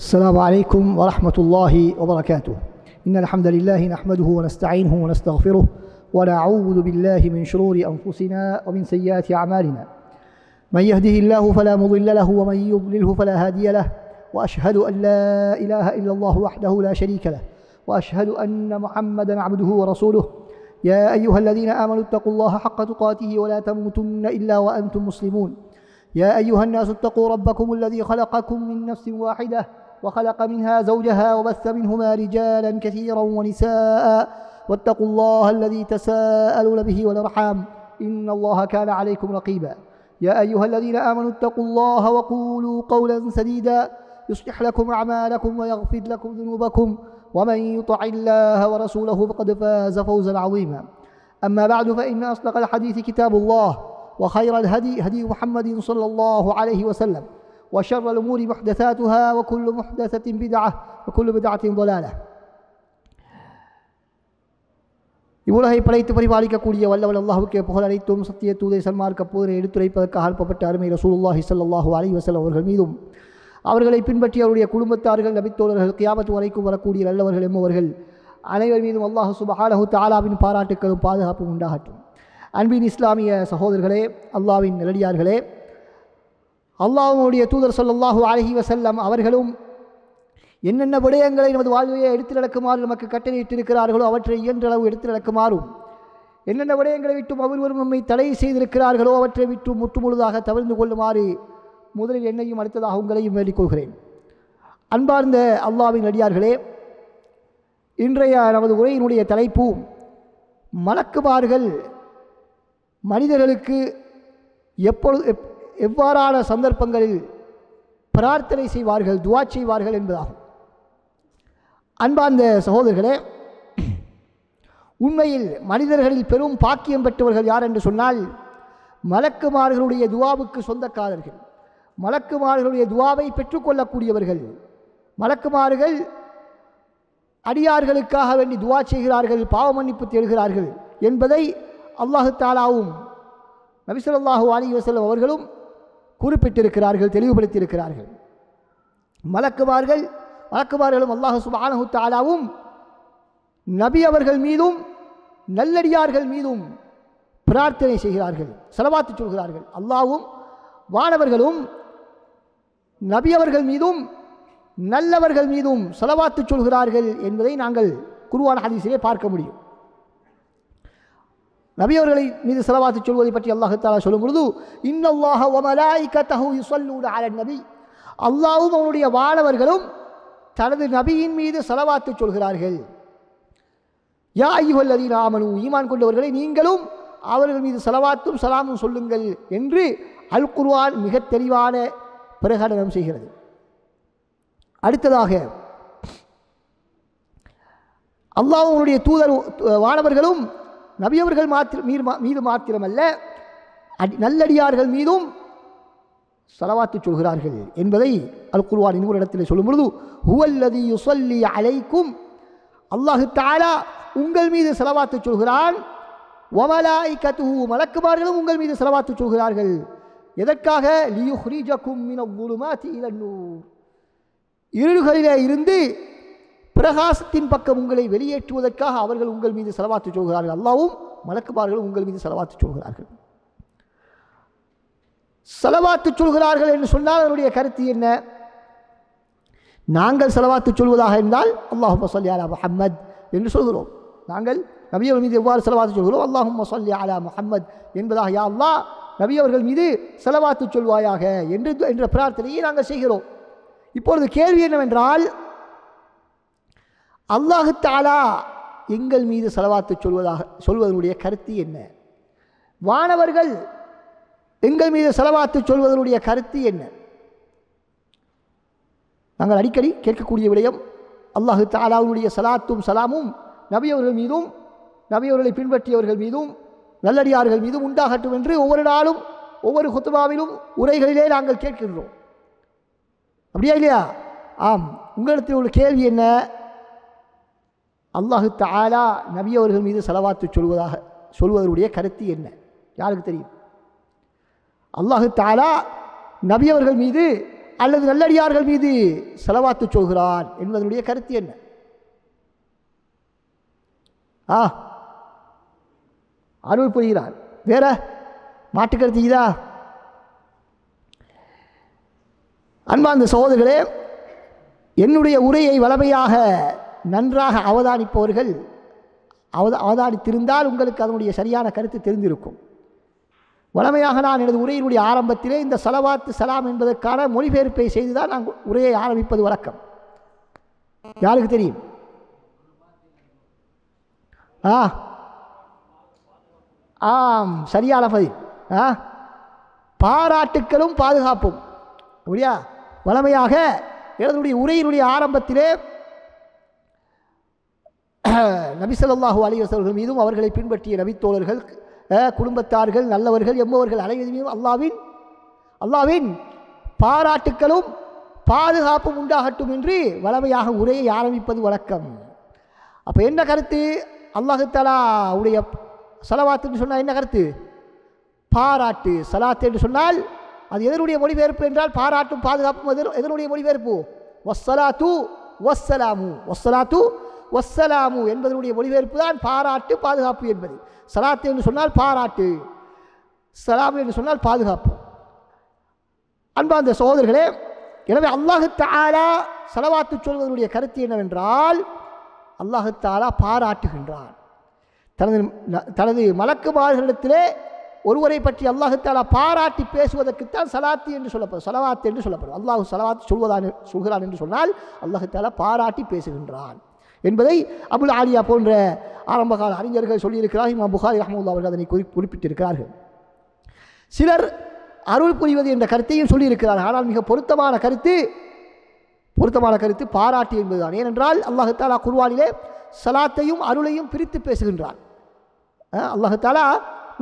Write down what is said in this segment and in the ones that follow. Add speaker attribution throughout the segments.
Speaker 1: السلام عليكم ورحمة الله وبركاته. إن الحمد لله نحمده ونستعينه ونستغفره ونعوذ بالله من شرور أنفسنا ومن سيئات أعمالنا. من يهده الله فلا مضل له ومن يضلله فلا هادي له، وأشهد أن لا إله إلا الله وحده لا شريك له، وأشهد أن محمدا عبده ورسوله. يا أيها الذين آمنوا اتقوا الله حق تقاته ولا تموتن إلا وأنتم مسلمون. يا أيها الناس اتقوا ربكم الذي خلقكم من نفس واحدة وخلق منها زوجها وبث منهما رجالا كثيرا ونساء، واتقوا الله الذي تساءلون به والأرحام إن الله كان عليكم رقيبا. يا أيها الذين آمنوا اتقوا الله وقولوا قولا سديدا يصلح لكم أعمالكم ويغفر لكم ذنوبكم، ومن يطع الله ورسوله فقد فاز فوزا عظيما. أما بعد، فإن أصدق الحديث كتاب الله، وخير الهدي هدي محمد صلى الله عليه وسلم، وشر الأمور محدثاتها، وكل محدثة بدعة وكل بدعة ضلالة. இவ்வுலகை படைத்து பரிபாலிக்கக்கூடிய வல்லவன் அல்லாஹ்வுக்கே புகழ் அனைத்தும். சத்திய தூதை சன்மார்க்க போதனை எடுத்துரைப்பதற்காக அனுப்பப்பட்ட அருமை ரசூலுல்லாஹி ஸல்லல்லாஹு அலைஹி வஸல்லம் அவர்கள் மீதும், அவர்களை பின்பற்றி அவருடைய குடும்பத்தார்கள், நபித்தோழர்கள், கியாமத் வரைக்கும் வரக்கூடிய நல்லவர்கள் என்பவர்கள் அனைவர் மீதும் அல்லாஹ் சுப்ஹானஹு தஆலாவின் பாராட்டுக்களும் பாதுகாப்பும் உண்டாகட்டும். அன்பின் இஸ்லாமிய சகோதரர்களே, அல்லாஹ்வின் நல்லடியார்களே, அல்லாஹ்வுடைய தூதர் ஸல்லல்லாஹு அலைஹி வஸல்லம் அவர்களும் என்னென்ன விடயங்களை நமது வாழ்வையை எடுத்து நடக்குமாறு நமக்கு கட்டளையிட்டிருக்கிறார்களோ அவற்றை இயன்றளவு எடுத்து நடக்குமாறும், என்னென்ன விடயங்களை விட்டும் ஒவ்வொருவரும் நம்மை தடை செய்திருக்கிறார்களோ அவற்றை விட்டு முற்றுமுழுதாக தவிர்த்து கொள்ளுமாறு முதலில் என்னையும் அடுத்ததாக உங்களையும் வேண்டிக் கொள்கிறேன். அன்பார்ந்த அல்லாஹ்வின் அடியார்களே, இன்றைய நமது உரையினுடைய தலைப்பு மலக்குமார்கள் மனிதர்களுக்கு எவ்வாறான சந்தர்ப்பங்களில் பிரார்த்தனை செய்வார்கள், துஆ செய்வார்கள் என்பதாகும். அன்பார்ந்த சகோதரர்களே, உண்மையில் மனிதர்களில் பெரும் பாக்கியம் பெற்றவர்கள் யார் என்று சொன்னால் மலக்குமார்களுடைய துஆவுக்கு சொந்தக்காரர்கள், மலக்குமார்களுடைய துஆவை பெற்றுக்கொள்ளக்கூடியவர்கள். மலக்குமார்கள் அடியார்களுக்காக வேண்டி துஆ செய்கிறார்கள், பாவ மன்னிப்பு தேடுகிறார்கள் என்பதை அல்லாஹு தஆலாவும் நபி ஸல்லல்லாஹு அலைஹி வஸல்லம் அவர்களும் குறிப்பிட்டிருக்கிறார்கள், தெளிவுபடுத்தியிருக்கிறார்கள். மலக்குமார்களும் அல்லாஹ் சுப்ஹானஹு தஆலாவும் நபி அவர்கள் மீதும் நல்லடியார்கள் மீதும் பிரார்த்தனை செய்கிறார்கள், ஸலவாத்து சொல்கிறார்கள். அல்லாஹ்வும் வானவர்களும் நபி அவர்கள் மீதும் நல்லவர்கள் மீதும் ஸலவாத்து சொல்கிறார்கள் என்பதை நாங்கள் குர்ஆன் ஹதீஸிலே பார்க்க முடியும். நபி அவர்களை மீது ஸலவாத்து சொல்வதை பற்றி அல்லாஹ் தஆலா சொல்லும் பொழுது, இன்னல்லாஹ வ மலாயிகத்தஹு யுஸல்லூன அலன் நபி, அல்லாஹ்வும் அவனுடைய வானவர்களும் தனது நபியின் மீது ஸலவாத்து சொல்கிறார்கள். யா அய்யுஹல்லதீன ஆமனூ, ஈமான் கொண்டவர்களை நீங்களும் அவர்கள் மீது ஸலவாத்தும் சலாமும் சொல்லுங்கள் என்று அல் குர்ஆன் மிக தெளிவான பிரகடனம் செய்கிறது. அடுத்ததாக அல்லாஹ்வுடைய தூதர் வானவர்களும் நபியவர்கள் மீது மாத்திரமல்ல நல்லடியார்கள் மீதும் ஸலவாத்து சொல்கிறார்கள் என்பதை அல் குர்ஆன் இன்னொரு இடத்தில் சொல்லும் பொழுது, ஹுவல்லதி யுஸல்லி அலைக்கும், அல்லாஹ் தஆலா உங்கள் மீது ஸலவாத்து சொல்கிறான். வ மலாயிகத்துஹு, மலக்குமார்களும் உங்கள் மீது ஸலவாத்து சொல்கிறார்கள். எதற்காக? லியுஹ்ரிஜகும் மினல்-ظுலுமாத்தி இலன்-நூர், இருள்களிலே இருந்து பிரகாசத்தின் பக்கம் உங்களை வெளியேற்றுவதற்காக அவர்கள் உங்கள் மீது ஸலவாத்து சொல்கிறார்கள். அல்லாஹ்வும் மலக்குமார்களும் உங்கள் மீது ஸலவாத்து சொல்கிறார்கள். ஸலவாத்து சொல்கிறார்கள் என்று சொன்னால் அதனுடைய கருத்து என்ன? நாங்கள் ஸலவாத்து சொல்வதாக இருந்தால் அல்லாஹும்ம ஸல்லி அலா முஹம்மத் என்று சொல்கிறோம். நாங்கள் நபி அவர்கள் மீது எவ்வாறு ஸலவாத்து சொல்கிறோம்? அல்லாஹும்ம ஸல்லி அலா முஹம்மத் என்பதாக, யா அல்லாஹ் நபி அவர்கள் மீது ஸலவாத்து சொல்வாயாக என்ற பிரார்த்தனையை நாங்கள் செய்கிறோம். இப்பொழுது கேள்வி என்னவென்றால், அல்லாஹ் தஆலா எங்கள் மீது ஸலவாத்து சொல்வதனுடைய கருத்து என்ன? வானவர்கள் எங்கள் மீது ஸலவாத்து சொல்வதனுடைய கருத்து என்ன? நாங்கள் அடிக்கடி கேட்கக்கூடிய விடயம், அல்லாஹ் தஆலாவுடைய ஸலாத்தும் சலாமும் நபி அவர்கள் மீதும் நபி அவர்களை பின்பற்றியவர்கள் மீதும் நல்லடியார்கள் மீதும் உண்டாகட்டும் என்று ஒவ்வொரு நாளும் ஒவ்வொரு குத்பாவிலும் உரைகளிலே நாங்கள் கேட்கின்றோம். அப்படியா இல்லையா? ஆம். உங்களிடத்தில் உள்ள கேள்வி என்ன? அல்லாஹ் தஆலா நபி அவர்கள் மீது ஸலவாத்து சொல்வதனுடைய கருத்து என்ன? யாருக்கு தெரியும்? அல்லாஹ் தஆலா நபி அவர்கள் மீது அல்லது நல்லடியார்கள் மீது ஸலவாத்து சொல்கிறான் என்பதனுடைய கருத்து என்ன? அருள் புரிகிறான். வேற மாட்டுக்கருத்து இதா? அன்பார்ந்த சகோதரர்களே, என்னுடைய உரையை வளமையாக நன்றாக அவதானிப்பவர்கள் அவதானித்திருந்தால் உங்களுக்கு அதனுடைய சரியான கருத்து தெரிந்திருக்கும். வளமையாக நான் எனது உரையினுடைய ஆரம்பத்திலே இந்த ஸலவாத்து ஸலாம் என்பதற்கான மொழிபெயர்ப்பை செய்துதான் நான் உரையை ஆரம்பிப்பது வழக்கம். யாருக்கு தெரியும்? ஆம், சரியான பதில். பாராட்டுக்களும் பாதுகாப்பும். அப்படியா? வளமையாக எனதுடைய உரையினுடைய ஆரம்பத்திலே நபி ஸல்லல்லாஹு அலைஹி வஸல்லம் மீதும் அவர்களை பின்பற்றிய நபித்தோழர்கள், குடும்பத்தார்கள், நல்லவர்கள் என்பவர்கள் அனைவரும் மீதும் அல்லாஹ்வின் பாராட்டுக்களும் பாதுகாப்பும் உண்டாகட்டும் என்று வளமையாக உரையை ஆரம்பிப்பது வழக்கம். அப்போ என்ன கருத்து? அல்லாஹ் தஆலா உடைய ஸலவாத் என்று சொன்னால் என்ன கருத்து? பாராட்டு. ஸலாத் என்று சொன்னால் அது எதனுடைய மொழிபெயர்ப்பு என்றால் பாராட்டும் பாதுகாப்பும் எதனுடைய மொழிபெயர்ப்பு? வஸ்ஸலாத்து வஸ்ஸலாமு. வஸ்ஸலாத்து வஸ்ஸலாமு என்பதனுடைய மொழிபெயர்ப்பு தான் பாராட்டு பாதுகாப்பு என்பது. ஸலாத் என்று சொன்னால் பாராட்டு, ஸலாம் என்று சொன்னால் பாதுகாப்பு. அன்பார்ந்த சகோதரர்களே, எனவே அல்லாஹ் தஆலா ஸலவாத்து சொல்வதனுடைய கருத்து என்னவென்றால் அல்லாஹ் தஆலா பாராட்டுகின்றான். தனது மலக்குமார்களிடத்திலே ஒருவரை பற்றி அல்லாஹ் தஆலா பாராட்டி பேசுவதற்குத்தான் ஸலாத்து என்று சொல்லப்படும், ஸலவாத் என்று சொல்லப்படும். அல்லாஹ் ஸலவாத் சொல்கிறான் என்று சொன்னால் அல்லாஹ் தஆலா பாராட்டி பேசுகின்றான் என்பதை அபுல் ஆலியா போன்ற ஆரம்பகால அறிஞர்கள் சொல்லியிருக்கிறார்கள். இமாம் புகாரி ரஹ்மத்துல்லாஹி அவர்கள் அதனை குறிப்பிட்டிருக்கிறார்கள். சிலர் அருள் புரிவது என்ற கருத்தையும் சொல்லியிருக்கிறார்கள். ஆனால் மிக பொருத்தமான கருத்து பாராட்டு என்பதுதான். ஏனென்றால் அல்லாஹ் தஆலா குர்ஆனிலே ஸலாத்தையும் அருளையும் பிரித்து பேசுகின்றான். அல்லாஹ் தஆலா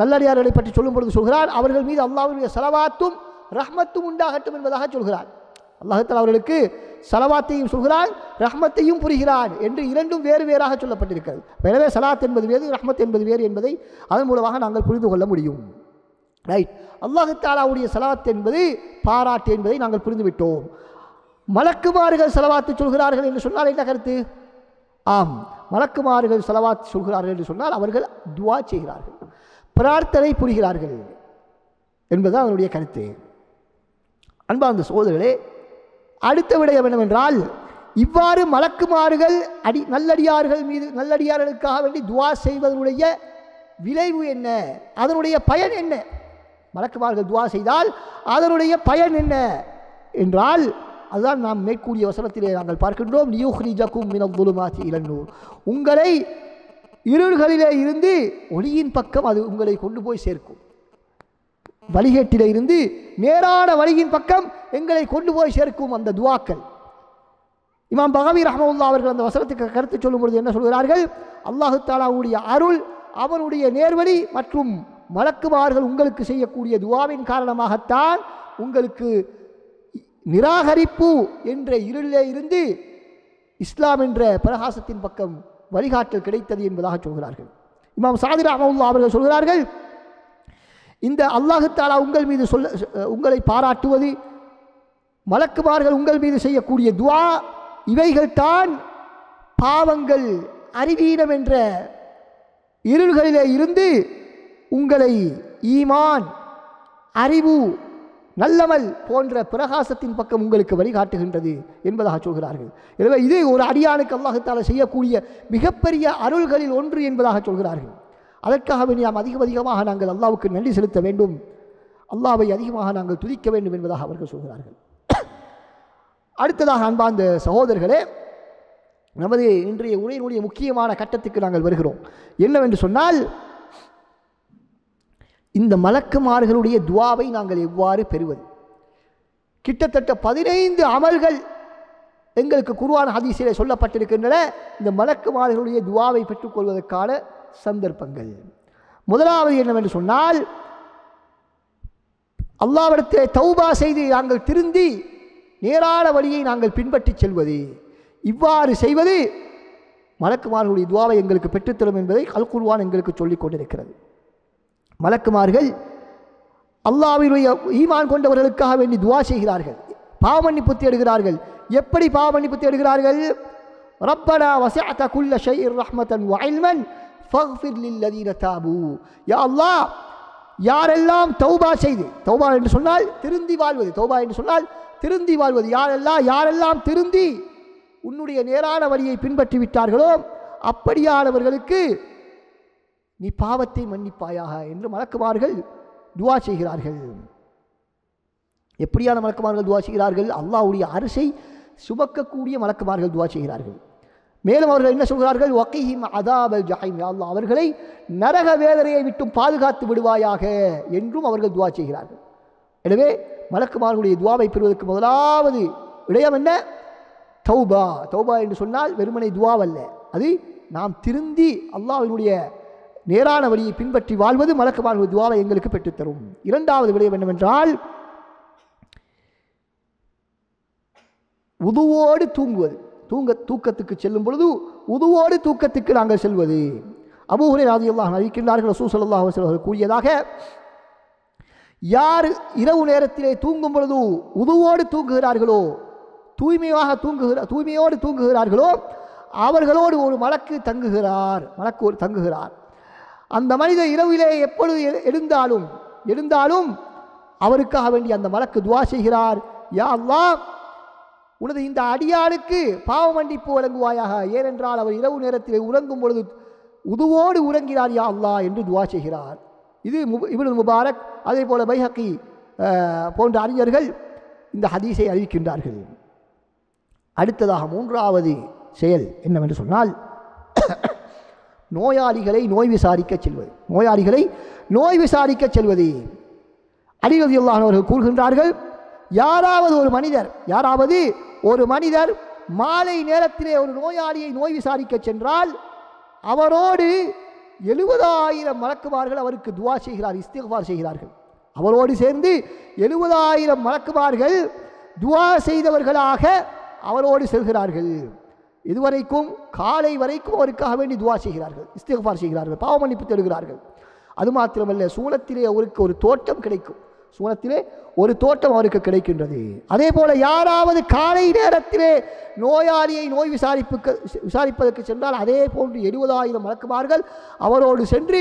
Speaker 1: நல்லடியார்களை பற்றி சொல்லும் பொழுது சொல்கிறான், அவர்கள் மீது அல்லாஹ்வுடைய ஸலவாத்தும் ரஹ்மத்தும் உண்டாகட்டும் என்பதாக சொல்கிறான். அல்லாஹ் தஆலா அவர்களுக்கு ஸலவாத்தையும் சொல்கிறான், ரஹ்மத்தையும் புரிகிறான் என்று இரண்டும் வேறு வேறாக சொல்லப்பட்டிருக்கிறது. எனவே ஸலாத் என்பது வேறு, ரஹ்மத் என்பது வேறு என்பதை அதன் மூலமாக நாங்கள் புரிந்து கொள்ள முடியும். ரைட். அல்லாஹ் தஆலாவுடைய ஸலவாத் என்பது பாராட்டு என்பதை நாங்கள் புரிந்துவிட்டோம். மலக்குமார்கள் ஸலவாத்து சொல்கிறார்கள் என்று சொன்னால் என்ன கருத்து? ஆம், மலக்குமார்கள் ஸலவாத் சொல்கிறார்கள் என்று சொன்னால் அவர்கள் துஆ செய்கிறார்கள், பிரார்த்தனை புரிகிறார்கள் என்பதுதான் அதனுடைய கருத்து. அன்பார்ந்த சகோதரர்களே, அடுத்த விடயம் என்னவென்றால், இவ்வாறு மலக்குமார்கள் நல்லடியார்கள் மீது நல்லடியார்களுக்காக வேண்டி துஆ செய்வதனுடைய விளைவு என்ன, அதனுடைய பயன் என்ன? மலக்குமார்கள் துஆ செய்தால் அதனுடைய பயன் என்ன என்றால் அதுதான் நாம் மேற்கூறிய வசனத்திலே நாங்கள் பார்க்கின்றோம். லியுக்ரிஜகும் மினல்-ظுலுமாத்தி இலன்-நூர். உங்களை இருள்களிலே இருந்து ஒளியின் பக்கம் அது உங்களை கொண்டு போய் சேர்க்கும். வழிகேட்டிலே இருந்து நேரான வழியின் பக்கம் எங்களை கொண்டு போய் சேர்க்கும் அந்த துஆக்கள். இமாம் பகவி ரஹ்மத்துல்லாஹி அவர்கள் அந்த வசனத்துக்கு கருத்து சொல்லும் பொழுது என்ன சொல்கிறார்கள்? அல்லாஹ் தஆலாவுடைய அருள், அவனுடைய நேர்வழி மற்றும் மலக்குமார்கள் உங்களுக்கு செய்யக்கூடிய துஆவின் காரணமாகத்தான் உங்களுக்கு நிராகரிப்பு என்ற இருளிலே இருந்து இஸ்லாம் என்ற பிரகாசத்தின் பக்கம் வழிகாட்டல் கிடைத்தது என்பதாக சொல்கிறார்கள். இமாம் சாதி ரஹ்மத்துல்லாஹி அவர்கள் சொல்கிறார்கள், இந்த அல்லாஹ் தஆலா உங்கள் மீது உங்களை பாராட்டுவது, மலக்குமார்கள் உங்கள் மீது செய்யக்கூடிய துஆ, இவைகள் தான் பாவங்கள், அறிவீனம் என்ற இருள்களிலே இருந்து உங்களை ஈமான், அறிவு, நல்லமல் போன்ற பிரகாசத்தின் பக்கம் உங்களுக்கு வழிகாட்டுகின்றது என்பதாக சொல்கிறார்கள். எனவே இது ஒரு அடியானுக்கு அல்லாஹ் தஆலா செய்யக்கூடிய மிகப்பெரிய அருள்களில் ஒன்று என்பதாக சொல்கிறார்கள். அதற்காக வேண்டி நாம் அதிகமாக நாங்கள் அல்லாஹ்வுக்கு நன்றி செலுத்த வேண்டும், அல்லாஹ்வை அதிகமாக நாங்கள் துதிக்க வேண்டும் என்பதாக அவர்கள் சொல்கிறார்கள். அடுத்ததாக அன்பார்ந்த சகோதரர்களே, நமது இன்றைய உரையினுடைய முக்கியமான கட்டத்துக்கு நாங்கள் வருகிறோம். என்னவென்று சொன்னால், இந்த மலக்குமார்களுடைய துஆவை நாங்கள் எவ்வாறு பெறுவது? கிட்டத்தட்ட 15 அமல்கள் எங்களுக்கு குர்ஆன் ஹதீஸிலே சொல்லப்பட்டிருக்கின்றன இந்த மலக்குமார்களுடைய துஆவை பெற்றுக்கொள்வதற்கான சந்தர்ப்பங்கள். முதலாவது என்னவென்று சொன்னால், அல்லாஹ்விடத்திலே தௌபா செய்து நாங்கள் திருந்தி நேரான வழியை நாங்கள் பின்பற்றி செல்வது. இவ்வாறு செய்வது மலக்குமார்களுடைய துஆவை எங்களுக்கு பெற்றுத்தரும் என்பதை அல் குர்ஆன் எங்களுக்கு சொல்லிக் கொண்டிருக்கிறது. மலக்குமார்கள் அல்லாஹ்வுடைய ஈமான் கொண்டவர்களுக்காக வேண்டி துஆ செய்கிறார்கள். பாவ மன்னிப்பு தேடுகிறார்கள். எப்படி பாவ மன்னிப்பு தேடுகிறார்கள்? ரப்பனா வஸஅத குல்ல ஷைஇன் ரஹ்மத்தன் வ இல்மன் ஃபக்ஃபிர் லில்லதீன தாபு. யா அல்லாஹ், யாரெல்லாம் தௌபா செய்து, தௌபா என்று சொன்னால் திருந்தி வாழ்வது, தௌபா என்று சொன்னால் திருந்தி வாழ்வது, யாரெல்லாம் திருந்தி உன்னுடைய நேரான வழியை பின்பற்றி விட்டார்களோ அப்படியானவர்களுக்கு நீ பாவத்தை மன்னிப்பாயாக என்று மலக்குமார்கள் துஆ செய்கிறார்கள். எப்படியான மலக்குமார்கள் துஆ செய்கிறார்கள்? அல்லாஹ்வுடைய அரிசை சுமக்கக்கூடிய மலக்குமார்கள் துஆ செய்கிறார்கள். மேலும் அவர்கள் என்ன சொல்கிறார்கள்? வகீஹிம் அதாபல் ஜஹீம், யா அல்லாஹ் அவர்களை நரக வேதனையை விட்டும் பாதுகாத்து விடுவாயாக என்றும் அவர்கள் துஆ செய்கிறார்கள். எனவே மலக்குமார்களுடைய துஆவை பெறுவதற்கு முதலாவது விடயம் என்ன? தௌபா. தௌபா என்று சொன்னால் வெறுமனை துஆவல்ல, அது நாம் திருந்தி அல்லாஹ்வினுடைய நேரான வழியை பின்பற்றி வாழ்வது மலக்குமார்களுடைய துஆவை எங்களுக்கு பெற்றுத்தரும். இரண்டாவது விடயம் என்னவென்றால் உதுவோடு தூங்குவது. தூக்கத்துக்கு செல்லும் பொழுது உதுவோடு தூக்கத்துக்கு நாங்கள் செல்வது. அபூ ஹுரைரா ரலியல்லாஹு அன்ஹு அறிவிக்கின்றார்கள், ரசூல் ஸல்லல்லாஹு அலைஹி வஸல்லம் கூறியதாக, யார் இரவு நேரத்திலே தூங்கும் பொழுது உதுவோடு தூங்குகிறார்களோ, தூய்மையோடு தூங்குகிறார்களோ அவர்களோடு ஒரு மலக்கு தங்குகிறார். அந்த மனிதர் இரவிலே எப்பொழுது எழுந்தாலும் அவருக்காக வேண்டி அந்த மலக்கு துஆ செய்கிறார், யா அல்லாஹ் உனது இந்த அடியாளுக்கு பாவ மன்னிப்பு வழங்குவாயாக, ஏனென்றால் அவர் இரவு நேரத்தில் உறங்கும் பொழுது உதுவோடு உறங்கிறார் யா அல்லாஹ் என்று துஆ செய்கிறார். இது இப்னு முபாரக் அதே போல பைஹக்கி போன்ற அறிஞர்கள் இந்த ஹதீஸை அறிவிக்கின்றார்கள். அடுத்ததாக மூன்றாவது செயல் என்னவென்று சொன்னால் நோயாளிகளை நோய் விசாரிக்க செல்வது. அலி ரலியல்லாஹு அன்ஹு அவர்கள் கூறுகின்றார்கள், யாராவது ஒரு மனிதர் மாலை நேரத்திலே ஒரு நோயாளியை நோய் விசாரிக்க சென்றால் அவரோடு 70,000 மலக்குமார்கள் அவருக்கு துஆ செய்கிறார்கள், இஸ்திக்ஃபார் செய்கிறார்கள். அவரோடு சேர்ந்து 70,000 மலக்குமார்கள் துஆ செய்தவர்களாக அவரோடு செல்கிறார்கள். இதுவரைக்கும் காலை வரைக்கும் அவருக்காக வேண்டி துஆ செய்கிறார்கள், இஸ்திக்ஃபார் செய்கிறார்கள், பாவ மன்னிப்பு தேடுகிறார்கள். அது மாத்திரமல்ல, சூனத்திலே அவருக்கு ஒரு தோட்டம் கிடைக்கும், அவருக்கு கிடைக்கின்றது. அதே போல யாராவது காலை நேரத்திலே நோயாளியை நோய் விசாரிப்பதற்கு சென்றால் அதே போன்று 70,000 மலக்குமார்கள் அவரோடு சென்று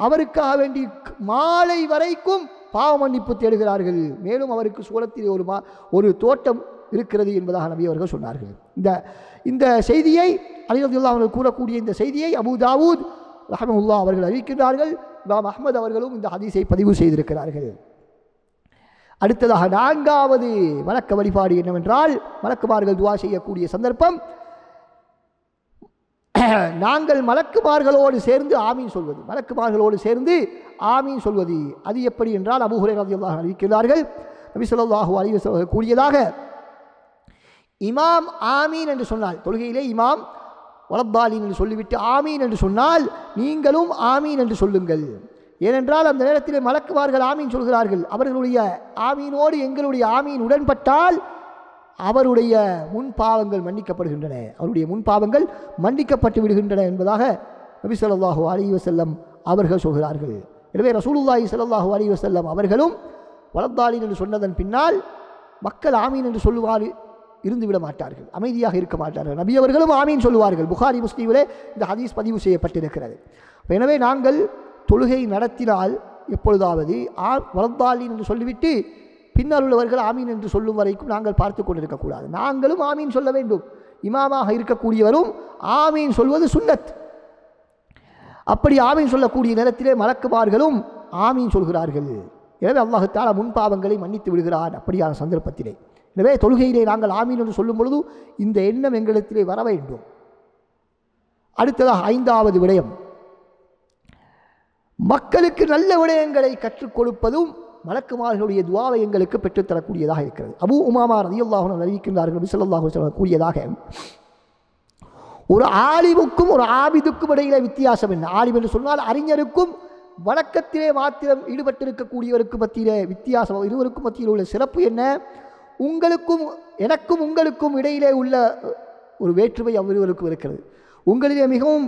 Speaker 1: அவருக்காக வேண்டி மாலை வரைக்கும் பாவ மன்னிப்பு தேடுகிறார்கள். மேலும் அவருக்கு சூனத்திலே ஒரு தோட்டம் இருக்கிறது என்பதாக நபி அவர்கள் சொன்னார்கள். இந்த செய்தியை அலி ரலியல்லாஹு அன்ஹு கூறக்கூடிய இந்த செய்தியை அபூ தாவூத் ரஹ்மத்துல்லாஹி அவர்கள் அறிவிக்கின்றார்கள். இமாம் அஹ்மத் அவர்களும் இந்த ஹதீஸை பதிவு செய்திருக்கிறார்கள். அடுத்ததாக நான்காவது வணக்க வழிபாடு என்னவென்றால், மலக்குமார்கள் துஆ செய்யக்கூடிய சந்தர்ப்பம் நாங்கள் மலக்குமார்களோடு சேர்ந்து ஆமீன் சொல்வது. அது எப்படி என்றால், அபூ ஹுரைரா ரலியல்லாஹு அன்ஹு அறிவிக்கிறார்கள், நபி ஸல்லல்லாஹு அலைஹி வஸல்லம் கூறியதாக, இமாம் ஆமீன் என்று சொன்னால், தொழுகையிலே இமாம் வலத்தாலின் என்று சொல்லிவிட்டு ஆமீன் என்று சொன்னால் நீங்களும் ஆமீன் என்று சொல்லுங்கள். ஏனென்றால் அந்த நேரத்தில் மலக்குமார்கள் ஆமீன் சொல்கிறார்கள். அவர்களுடைய ஆமீனோடு எங்களுடைய ஆமீன் உடன்பட்டால் அவருடைய முன்பாவங்கள் மன்னிக்கப்பட்டு விடுகின்றன என்பதாக நபி ஸல்லல்லாஹு அலைஹி வஸல்லம் அவர்கள் சொல்கிறார்கள். எனவே ரசூலுல்லாஹி ஸல்லல்லாஹு அலைஹி வஸல்லம் அவர்களும் வலத்தாலின் என்று சொன்னதன் பின்னால் மக்கள் ஆமீன் என்று சொல்லுவார் இருந்துவிட மாட்டார்கள், அமைதியாக இருக்க மாட்டார்கள். நபி அவர்களும் ஆமீன் சொல்லுவார்கள். புகாரி முஸ்லிமிலே இந்த ஹதீஸ் பதிவு செய்யப்பட்டிருக்கிறது. எனவே நாங்கள் தொழுகை நடத்தினால் எப்பொழுதாவது வலத்தாலின் என்று சொல்லிவிட்டு பின்னால் உள்ளவர்கள் ஆமீன் என்று சொல்லும் வரைக்கும் நாங்கள் பார்த்து கொண்டிருக்கக்கூடாது. நாங்களும் ஆமீன் சொல்ல வேண்டும். இமாமாக இருக்கக்கூடியவரும் ஆமீன் சொல்வது சுன்னத். அப்படி ஆமீன் சொல்லக்கூடிய நேரத்திலே மலக்குமார்களும் ஆமீன் சொல்கிறார்கள். எனவே அல்லாஹ் தஆலா முன்பாவங்களை மன்னித்து விடுகிறான் அப்படியான சந்தர்ப்பத்திலே. எனவே தொழுகையிலே நாங்கள் ஆமீன் என்று சொல்லும் பொழுது இந்த எண்ணம் எங்களிடத்திலே வர வேண்டும். அடுத்ததாக ஐந்தாவது விடயம், மக்களுக்கு நல்ல விடயங்களை கற்றுக் கொடுப்பதும் மலக்குமார்களுடைய துஆவை எங்களுக்கு பெற்றுத்தரக்கூடியதாக இருக்கிறது. அபூ உமாமா ரலியல்லாஹு அன்ஹு அறிவிக்கின்றார்கள், நபி ஸல்லல்லாஹு அலைஹி வஸல்லம் கூறியதாக, ஒரு ஆலிமுக்கும் ஒரு ஆபிதுக்கும் இடையிலே வித்தியாசம் என்ன? ஆலிம் என்று சொன்னால் அறிஞருக்கும் வணக்கத்திலே மாத்திரம் ஈடுபட்டிருக்கக்கூடியவருக்கு மத்தியிலே வித்தியாசம், இருவருக்கும் மத்தியில் உள்ள சிறப்பு என்ன? எனக்கும் இடையிலே உள்ள ஒரு வேற்றுமை அவ்விருவருக்கும் இருக்கிறது. உங்களிலே மிகவும்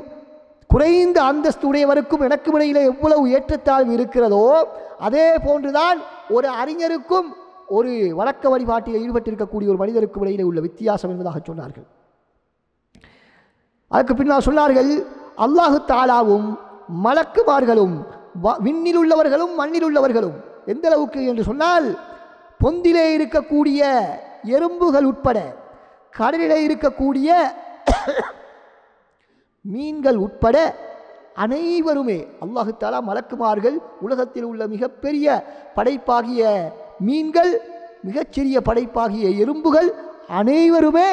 Speaker 1: குறைந்த அந்தஸ்து உடையவருக்கும் எனக்கும் இடையிலே எவ்வளவு ஏற்றத்தாழ்வு இருக்கிறதோ அதே போன்றுதான் ஒரு அறிஞருக்கும் ஒரு வழக்க வழிபாட்டில் ஈடுபட்டிருக்கக்கூடிய ஒரு மனிதருக்கும் இடையிலே உள்ள வித்தியாசம் என்பதாக சொன்னார்கள். அதுக்கு பின்னால் சொன்னார்கள், அல்லாஹு தாலாவும் மலக்குமார்களும் விண்ணில் உள்ளவர்களும் மண்ணில் உள்ளவர்களும் எந்த அளவுக்கு என்று சொன்னால், பொந்திலே இருக்கக்கூடிய எறும்புகள் உட்பட, கடலிலே இருக்கக்கூடிய மீன்கள் உட்பட அனைவருமே அல்லாஹு தஆலா மலக்குமார்கள், உலகத்தில் உள்ள மிகப்பெரிய படைப்பாகிய மீன்கள், மிகச்சிறிய படைப்பாகிய எறும்புகள் அனைவருமே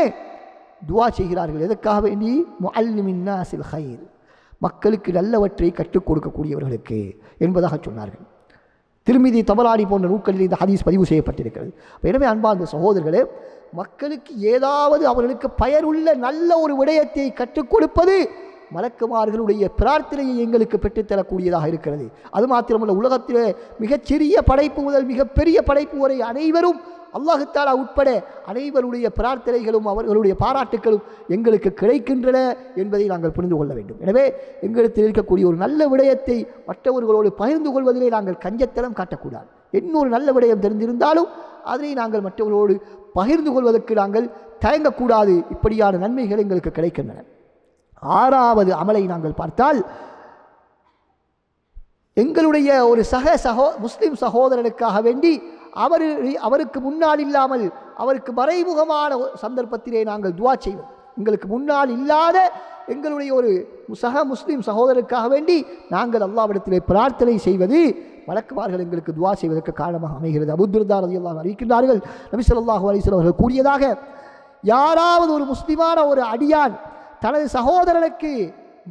Speaker 1: துஆ செய்கிறார்கள். எதற்காக வேண்டி? முஅல்லிமின் நாஸில் கைர், மக்களுக்கு நல்லவற்றை கற்றுக் கொடுக்கக்கூடியவர்களுக்கு என்பதாக சொன்னார்கள். திருமிதி தபரானி போன்ற நூல்களில் இந்த ஹதீஸ் பதிவு செய்யப்பட்டிருக்கிறது. எனவே அன்பார்ந்த சகோதரர்களே, மக்களுக்கு ஏதாவது அவர்களுக்கு பயனுள்ள நல்ல ஒரு விடயத்தை கற்றுக் கொடுப்பது மலக்குமார்களுடைய பிரார்த்தனையை எங்களுக்கு பெற்றுத்தரக்கூடியதாக இருக்கிறது. அது மாத்திரமல்ல, உலகத்திலே மிகச்சிறிய படைப்பு முதல் மிகப்பெரிய படைப்பு வரை அனைவரும் அல்லாஹு தஆலா உட்பட அனைவருடைய பிரார்த்தனைகளும் அவர்களுடைய பாராட்டுகளும் எங்களுக்கு கிடைக்கின்றன என்பதை நாங்கள் புரிந்து கொள்ள வேண்டும். எனவே எங்களுக்கு இருக்கக்கூடிய ஒரு நல்ல விடயத்தை மற்றவர்களோடு பகிர்ந்து கொள்வதிலே நாங்கள் கஞ்சத்தனம் காட்டக்கூடாது. இன்னொரு நல்ல விடயம் தெரிந்திருந்தாலும் அதனை நாங்கள் மற்றவர்களோடு பகிர்ந்து கொள்வதற்கு நாங்கள் தயங்கக்கூடாது. இப்படியான நன்மைகள் எங்களுக்கு கிடைக்கின்றன. 6வது அமலை நாங்கள் பார்த்தால், எங்களுடைய ஒரு முஸ்லிம் சகோதரனுக்காக வேண்டி அவருக்கு முன்னால் இல்லாமல் அவருக்கு மறைமுகமான சந்தர்ப்பத்திலே நாங்கள் துஆ செய்வோம். எங்களுக்கு முன்னால் இல்லாத எங்களுடைய ஒரு முஸ்லிம் சகோதரருக்காக வேண்டி நாங்கள் அல்லாஹ்விடத்திலே பிரார்த்தனை செய்வது மலக்குமார்கள் எங்களுக்கு துஆ செய்வதற்கு காரணமாக அமைகிறது. அபூ துர்தா ரலியல்லாஹு அன்ஹு அறிவிக்கின்றார்கள், நபி ஸல்லல்லாஹு அலைஹி வஸல்லம் அவர்கள் கூறியதாக, யாராவது ஒரு முஸ்லிமான ஒரு அடியான் தனது சகோதரனுக்கு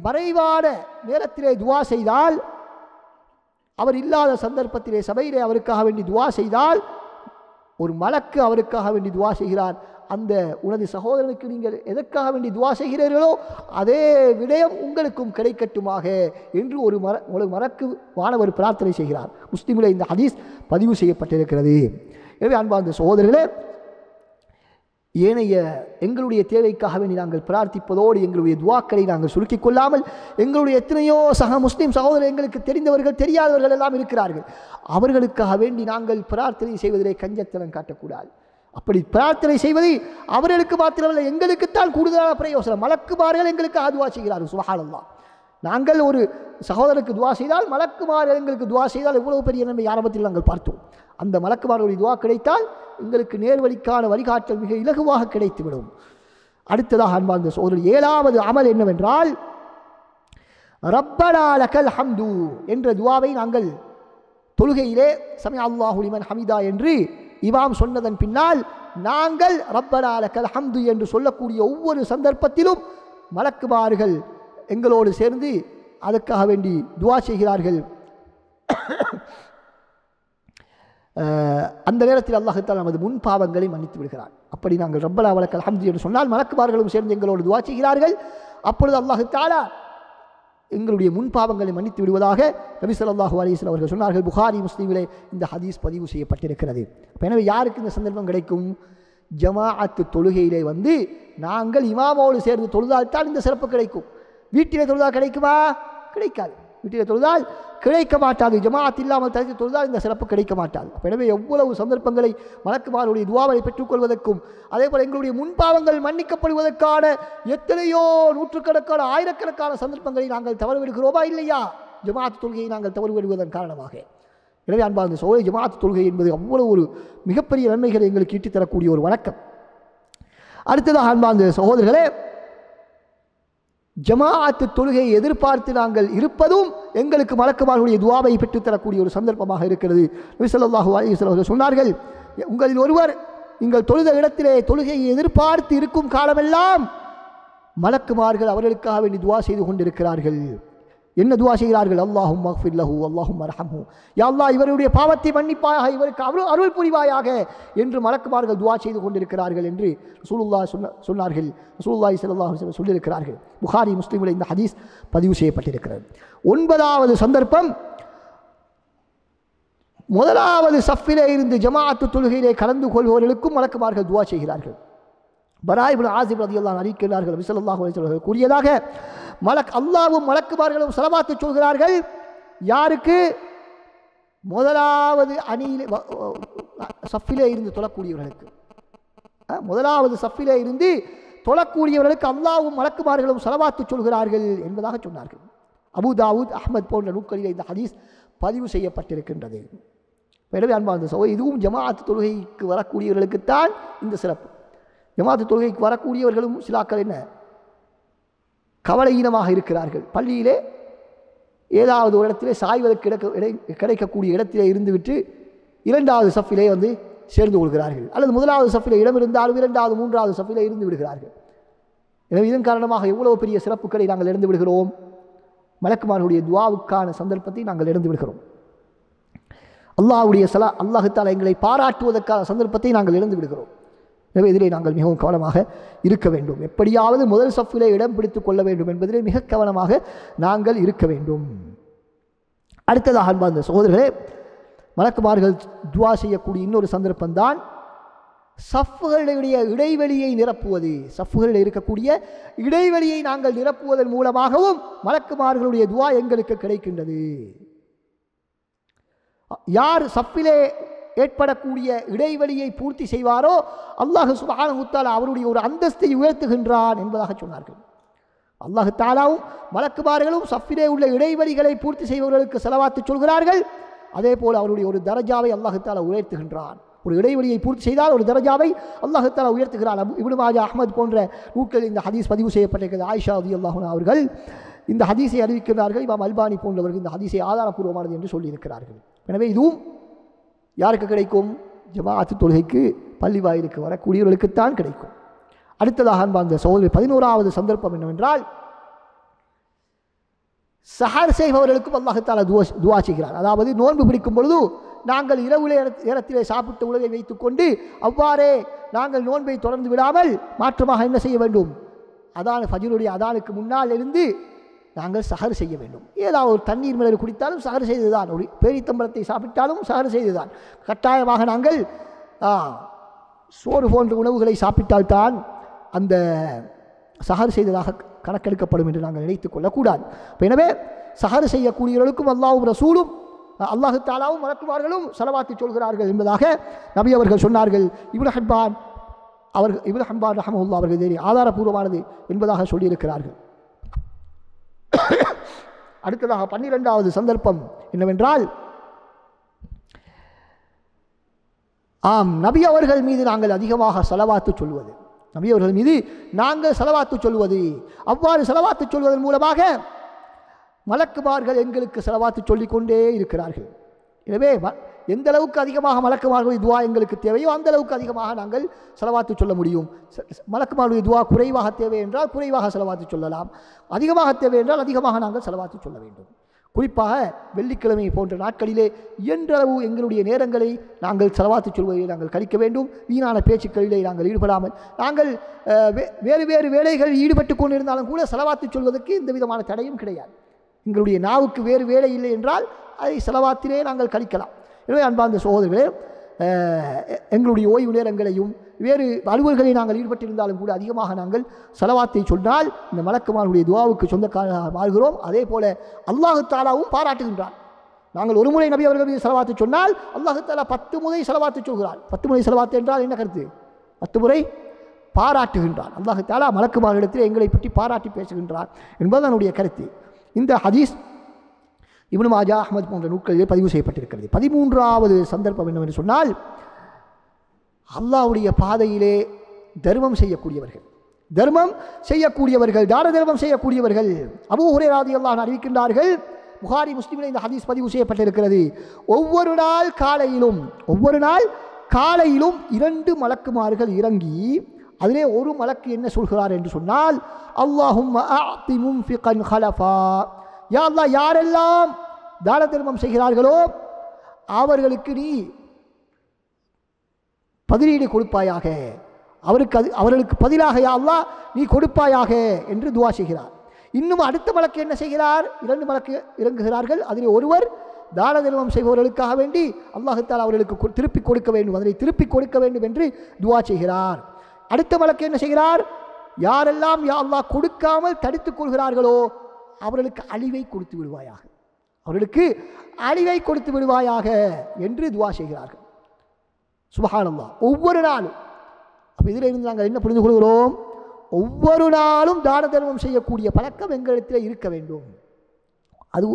Speaker 1: மறைவான நேரத்திலே துஆ செய்தால், அவர் இல்லாத சந்தர்ப்பத்திலே சபையிலே அவருக்காக வேண்டி துஆ செய்தால், ஒரு மலக்கு அவருக்காக வேண்டி துஆ செய்கிறார். அந்த உனது சகோதரனுக்கு நீங்கள் எதற்காக வேண்டி துஆ செய்கிறீர்களோ அதே விடயம் உங்களுக்கும் கிடைக்கட்டுமாக என்று ஒரு மலக்கு வானவர் பிரார்த்தனை செய்கிறார். முஸ்லிமிலே இந்த ஹதீஸ் பதிவு செய்யப்பட்டிருக்கிறது. எனவே அன்பார்ந்த சகோதரர்களே, ஏனைய எங்களுடைய தேவைக்காக வேண்டி நாங்கள் பிரார்த்திப்பதோடு எங்களுடைய துஆக்களை நாங்கள் சுருக்கிக் கொள்ளாமல், எங்களுடைய எத்தனையோ முஸ்லிம் சகோதரர் எங்களுக்கு தெரிந்தவர்கள் தெரியாதவர்கள் எல்லாம் இருக்கிறார்கள், அவர்களுக்காக வேண்டி நாங்கள் பிரார்த்தனை செய்வதிலே கஞ்சத்தனம் காட்டக்கூடாது. அப்படி பிரார்த்தனை செய்வது அவர்களுக்கு மாத்திரமல்ல, எங்களுக்குத்தான் கூடுதலான பிரயோசனம். மலக்குமார்கள் எங்களுக்கு துஆ செய்கிறார்கள். சுப்ஹானல்லாஹ். நாங்கள் ஒரு சகோதரருக்கு துஆ செய்தால், மலக்குமார்கள் எங்களுக்கு துஆ செய்தால் எவ்வளவு பெரிய நன்மை ஆரம்பத்தில் நாங்கள் பார்த்தோம். அந்த மலக்குமார்களுடைய துஆ கிடைத்தால் எங்களுக்கு நேர்வழிக்கான வழிகாட்டல் மிக இலகுவாக கிடைத்துவிடும். அடுத்ததாக அன்பார்ந்த சகோதரர், 7வது அமல் என்னவென்றால், ரப்பனா லக்கல் ஹம்து என்ற துஆவை நாங்கள் தொழுகையிலே சமிஅ அல்லாஹு லிமன் ஹமிதா என்று இமாம் சொன்னதன் பின்னால் நாங்கள் ரப்பனா லக்கல் ஹம்து என்று சொல்லக்கூடிய ஒவ்வொரு சந்தர்ப்பத்திலும் மலக்குமார்கள் எங்களோடு சேர்ந்து அதற்காக வேண்டி துஆ செய்கிறார்கள். அந்த நேரத்தில் அல்லாஹ் தஆலா நமது முன் பாவங்களை மன்னித்து விடுகிறார். அப்படி நாங்கள் ரப்பனா லக்கல் ஹம்து என்று சொன்னால் மலக்குமார்களும் சேர்ந்து எங்களோடு துஆ செய்கிறார்கள். அப்பொழுது அல்லாஹ் தஆலா எங்களுடைய முன்பாவங்களை மன்னித்து விடுவதாக நபி ஸல்லல்லாஹு அலைஹி வஸல்லம் அவர்கள் சொன்னார்கள். புகாரி முஸ்லிமிலே இந்த ஹதீஸ் பதிவு செய்யப்பட்டிருக்கிறது. எனவே யாருக்கு இந்த சந்தர்ப்பம் கிடைக்கும்? ஜமாஅத்து தொழுகையிலே வந்து நாங்கள் இமாமோடு சேர்ந்து தொழுதால் தான் இந்த சிறப்பு கிடைக்கும். வீட்டிலே தொழுதால் கிடைக்குமா? கிடைக்காது. வீட்டிலே தொழுதால் கிடைக்க மாட்டாது. ஜமாஅத் இல்லாமல் தனித்து தொழுதால் இந்த சிறப்பு கிடைக்க மாட்டாது. எனவே எவ்வளவு சந்தர்ப்பங்களை மலக்குமாருடைய துஆவை பெற்றுக்கொள்வதற்கும் அதே போல் எங்களுடைய முன்பாவங்கள் மன்னிக்கப்படுவதற்கான எத்தனையோ நூற்றுக்கணக்கான ஆயிரக்கணக்கான சந்தர்ப்பங்களை நாங்கள் தவறுவிடுகிறோமா இல்லையா? ஜமாஅத் தொழுகையை நாங்கள் தவறுவிடுவதன் காரணமாக. எனவே அன்பார்ந்த சகோதரர்களே, ஜமாஅத் தொழுகை என்பது அவ்வளவு ஒரு மிகப்பெரிய நன்மைகளை எங்களுக்கு ஈட்டித் தரக்கூடிய ஒரு வணக்கம். அடுத்ததாக அன்பார்ந்த சகோதரர்களே, ஜமாஅத்து தொழுகையை எதிர்பார்த்து நாங்கள் இருப்பதும் எங்களுக்கு மலக்குமார்களுடைய துஆவை பெற்றுத்தரக்கூடிய ஒரு சந்தர்ப்பமாக இருக்கிறது. நபி ஸல்லல்லாஹு அலைஹி வஸல்லம் சொன்னார்கள், உங்களில் ஒருவர் நீங்கள் தொழுத இடத்திலே தொழுகையை எதிர்பார்த்து இருக்கும் காலமெல்லாம் மலக்குமார்கள் அவர்களுக்காக வேண்டி துஆ செய்து கொண்டிருக்கிறார்கள். என்ன துஆ செய்கிறார்கள்? அல்லாஹும்ம அக்ஃபிர் லஹு அல்லாஹும்ம அர்ஹம்ஹு, யா அல்லாஹ் இவருடைய பாவத்தை மன்னிப்பாயாக, இவருக்கு அருள் புரிவாயாக என்று மலக்குமார்கள் துஆ செய்து கொண்டிருக்கிறார்கள் என்று ரசூலுல்லாஹ் சொன்னார்கள். ரசூலுல்லாஹி ஸல்லல்லாஹு அலைஹி வஸல்லம் சொல்லியிருக்கிறார்கள். புகாரி முஸ்லிமில் இந்த ஹதீஸ் பதிவு செய்யப்பட்டிருக்கிறது. 9வது சந்தர்ப்பம், முதலாவது சஃபிலே இருந்து ஜமாஅத்து தொழுகையிலே கலந்து கொள்பவர்களுக்கும் மலக்குமார்கள் துஆ செய்கிறார்கள். பரா இப்னு ஆசிப் ரலியல்லாஹு அன்ஹு அறிவிக்கிறார்கள், நபி ஸல்லல்லாஹு அலைஹி வஸல்லம் கூறியதாக, அல்லாஹ்வும் மலக்குமார்களும் ஸலவாத்து சொல்கிறார்கள். யாருக்கு? முதலாவது அணியிலே சஃபிலே இருந்து தொழக்கூடியவர்களுக்கு, முதலாவது சஃபிலே இருந்து தொழக்கூடியவர்களுக்கு அல்லாஹ்வும் மலக்குமார்களும் ஸலவாத்து சொல்கிறார்கள் என்பதாக சொன்னார்கள். அபூ தாவூத், அஹ்மத் போன்ற நூல்களில் இந்த ஹதீஸ் பதிவு செய்யப்பட்டிருக்கின்றது. எனவே அன்பார்ந்த சகோதரர்களே, இதுவும் ஜமாஅத் தொழுகைக்கு வரக்கூடியவர்களுக்குத்தான் இந்த சிறப்பு. ஜமாஅத் தொழுகைக்கு வரக்கூடியவர்களும் சிலாக்கள் என்ன கவலையீனமாக இருக்கிறார்கள். பள்ளியிலே ஏதாவது ஒரு இடத்திலே சாய்வதற்கு கிடைக்கக்கூடிய இடத்திலே இருந்துவிட்டு இரண்டாவது சஃபிலே சேர்ந்து கொள்கிறார்கள், அல்லது முதலாவது சஃபிலே இடம் இருந்தாலும் இரண்டாவது மூன்றாவது சஃபிலே இருந்து விடுகிறார்கள். எனவே இதன் காரணமாக எவ்வளவு பெரிய சிறப்புகளை நாங்கள் இழந்து விடுகிறோம். மலக்குமார்களுடைய துஆவுக்கான சந்தர்ப்பத்தை நாங்கள் இழந்து விடுகிறோம். அல்லாஹ் தஆலா எங்களை பாராட்டுவதற்கான சந்தர்ப்பத்தை நாங்கள் இழந்து விடுகிறோம். எனவே இதிலே நாங்கள் மிகவும் கவனமாக இருக்க வேண்டும். எப்படியாவது முதல் சஃபிலே இடம் பிடித்துக் கொள்ள வேண்டும் என்பதிலே மிக கவனமாக நாங்கள் இருக்க வேண்டும். அடுத்ததாக அன்பார்ந்த சகோதரர்களே, மலக்குமார்கள் துஆ செய்யக்கூடிய இன்னொரு சந்தர்ப்பம்தான் சஃப்களுடைய இடைவெளியை நிரப்புவது. சஃப்களில் இருக்கக்கூடிய இடைவெளியை நாங்கள் நிரப்புவதன் மூலமாகவும் மலக்குமார்களுடைய துஆ எங்களுக்கு கிடைக்கின்றது. யார் சஃபிலே ஏற்படக்கூடிய இடைவெளியை பூர்த்தி செய்வாரோ அல்லாஹ் சுப்ஹானஹு வ தஆலா அவருடைய ஒரு அந்தஸ்தை உயர்த்துகின்றான் என்பதாக சொன்னார்கள். அல்லாஹ் தஆலாவும் மலக்குமார்களும் சஃபிலே உள்ள இடைவெளிகளை பூர்த்தி செய்பவர்களுக்கு ஸலவாத்து சொல்கிறார்கள். அதே போல் அவருடைய ஒரு தரஜாவை அல்லாஹ் தஆலா உயர்த்துகின்றான். ஒரு இடைவெளியை பூர்த்தி செய்தால் ஒரு தரஜாவை அல்லாஹ் தஆலா உயர்த்துகிறான். இப்னு மாஜா, அஹ்மத் போன்ற நூல்களில் இந்த ஹதீஸ் பதிவு செய்யப்பட்டிருக்கிறது. ஆயிஷா ரலியல்லாஹு அன்ஹா அவர்கள் இந்த ஹதீஸை அறிவிக்கிறார்கள். இமாம் அல்பானி போன்றவர்கள் இந்த ஹதீஸை ஆதாரப்பூர்வமானது என்று சொல்லியிருக்கிறார்கள். எனவே இதுவும் யாருக்கு கிடைக்கும்? ஜமாஅத் தொழுகைக்கு பள்ளி வாயிலுக்கு வரக்கூடியவர்களுக்குத்தான் கிடைக்கும். அடுத்ததாக அன்பார்ந்த சகோதரர்களே, 11வது சந்தர்ப்பம் என்னவென்றால் சஹர் செய்பவர்களுக்கும் அல்லாஹ் தஆலா துஆ செய்கிறார். அதாவது நோன்பு பிடிக்கும் பொழுது நாங்கள் இரவு நேரத்திலே சாப்பிட்ட உணவை வைத்துக்கொண்டு அவ்வாறே நாங்கள் நோன்பை தொடர்ந்து விடாமல் மாற்றமாக என்ன செய்ய வேண்டும்? ஃபஜ்ருடைய அதானுக்கு முன்னால் இருந்து நாங்கள் சஹர் செய்ய வேண்டும். ஏதாவது ஒரு தண்ணீர் மிளகு குடித்தாலும் சஹர் செய்துதான், ஒரு பேரித்தம்பரத்தை சாப்பிட்டாலும் சஹர் செய்துதான். கட்டாயமாக நாங்கள் சோறு போன்ற உணவுகளை சாப்பிட்டால்தான் அந்த சஹர் செய்ததாக கணக்கெடுக்கப்படும் என்று நாங்கள் நினைத்துக் கொள்ளக்கூடாது. எனவே சஹர் செய்யக்கூடியவர்களுக்கும் அல்லாஹ்வும் ரசூலும் அல்லாஹ் தஆலாவும் மலக்குமார்களும் ஸலவாத்து சொல்கிறார்கள் என்பதாக நபி அவர்கள் சொன்னார்கள். இப்னு ஹிப்பான் ரஹ்மத்துல்லாஹி அவர்கள் ஆதாரபூர்வமானது என்பதாக சொல்லியிருக்கிறார்கள். அடுத்ததாக 12வது சந்தர்ப்பம் என்னவென்றால், நபி அவர்கள் மீது நாங்கள் அதிகமாக ஸலவாத்து சொல்வது. நபி அவர்கள் மீது நாங்கள் ஸலவாத்து சொல்வது, அவ்வாறு ஸலவாத்து சொல்வதன் மூலமாக மலக்குமார்கள் எங்களுக்கு ஸலவாத்து சொல்லிக்கொண்டே இருக்கிறார்கள். எனவே எந்த அளவுக்கு அதிகமாக மலக்குமார்களுடைய துஆ எங்களுக்கு தேவையோ அந்த அளவுக்கு அதிகமாக நாங்கள் ஸலவாத்து சொல்ல முடியும். மலக்குமார்களுடைய துஆ குறைவாக தேவை என்றால் குறைவாக ஸலவாத்து சொல்லலாம், அதிகமாக தேவை என்றால் அதிகமாக நாங்கள் ஸலவாத்து சொல்ல வேண்டும். குறிப்பாக வெள்ளிக்கிழமை போன்ற நாட்களிலே இயன்றளவு எங்களுடைய நேரங்களை நாங்கள் ஸலவாத்து சொல்வதிலே நாங்கள் கழிக்க வேண்டும். வீணான பேச்சுக்களிலே நாங்கள் ஈடுபடாமல், நாங்கள் வேறு வேறு வேலைகளில் ஈடுபட்டு கொண்டிருந்தாலும் கூட ஸலவாத்து சொல்வதற்கு எந்த விதமான தடையும் கிடையாது. எங்களுடைய நாவுக்கு வேறு வேலை இல்லை என்றால் அதை ஸலவாத்திலே நாங்கள் கழிக்கலாம். எனவே அன்பார்ந்த சகோதரர்களே, எங்களுடைய ஓய்வு நேரங்களையும் வேறு அலுவல்களில் நாங்கள் ஈடுபட்டிருந்தாலும் கூட அதிகமாக நாங்கள் ஸலவாத்தை சொன்னால் இந்த மலக்குமார்களுடைய துஆவுக்கு சொந்தக்காரராக மாறுகிறோம். அதே போல அல்லாஹ் தஆலாவும் பாராட்டுகின்றான். நாங்கள் ஒரு முறை நபி அவர்கள் மீது ஸலவாத்து சொன்னால் அல்லாஹ் தஆலா 10 முறை ஸலவாத்து சொல்கிறான். 10 முறை ஸலவாத்து என்றால் என்ன கருத்து? 10 முறை பாராட்டுகின்றான். அல்லாஹ் தஆலா மலக்குமார்களிடத்தில் எங்களை பற்றி பாராட்டி பேசுகின்றான் என்பது என்னுடைய கருத்து. இந்த ஹதீஸ் இப்னு மாஜா, அஹ்மத் போன்ற நூல்களிலே பதிவு செய்யப்பட்டிருக்கிறது. 13வது சந்தர்ப்பம் என்னவென்று சொன்னால், அல்லாஹ்வுடைய பாதையிலே தர்மம் செய்யக்கூடியவர்கள், தான தர்மம் செய்யக்கூடியவர்கள். அபூ ஹுரைரா ரலியல்லாஹு அன்ஹு அறிவிக்கின்றார்கள், புகாரி முஸ்லிமிலே இந்த ஹதீஸ் பதிவு செய்யப்பட்டிருக்கிறது. ஒவ்வொரு நாள் காலையிலும் 2 மலக்குமார்கள் இறங்கி அதிலே ஒரு மலக்கு என்ன சொல்கிறார் என்று சொன்னால், அல்லாஹும்ம அஅதி முன்ஃபிகன் ஹலஃபா, யா அல்லாஹ் யாரெல்லாம் தான தர்மம் செய்கிறார்களோ அவர்களுக்கு நீ பதிலீடு கொடுப்பாயாக, அவர்களுக்கு பதிலாக யா அல்லாஹ் நீ கொடுப்பாயாக என்று துஆ செய்கிறார். இன்னும் அடுத்த மலக்கு என்ன செய்கிறார்? 2 மலக்கு இறங்குகிறார்கள். அதிலே ஒருவர் தான தர்மம் செய்பவர்களுக்காக வேண்டி அல்லாஹ் தஆலா அவர்களுக்கு திருப்பி கொடுக்க வேண்டும், அதனை திருப்பி கொடுக்க வேண்டும் என்று துஆ செய்கிறார். அடுத்த மலக்கு என்ன செய்கிறார்? யாரெல்லாம் யா அல்லாஹ் கொடுக்காமல் தடுத்துக் கொள்கிறார்களோ அவர்களுக்கு அழிவை கொடுத்து விடுவாயாக, அவர்களுக்கு அழிவை கொடுத்து விடுவாயாக என்று துவா செய்கிறார்கள். சுப்ஹானல்லாஹ். ஒவ்வொரு நாளும் அப்போ இதில் இருந்து நாங்கள் என்ன புரிந்து கொள்கிறோம்? ஒவ்வொரு நாளும் தான தர்மம் செய்யக்கூடிய பழக்கம் எங்களிடத்தில் இருக்க வேண்டும். அது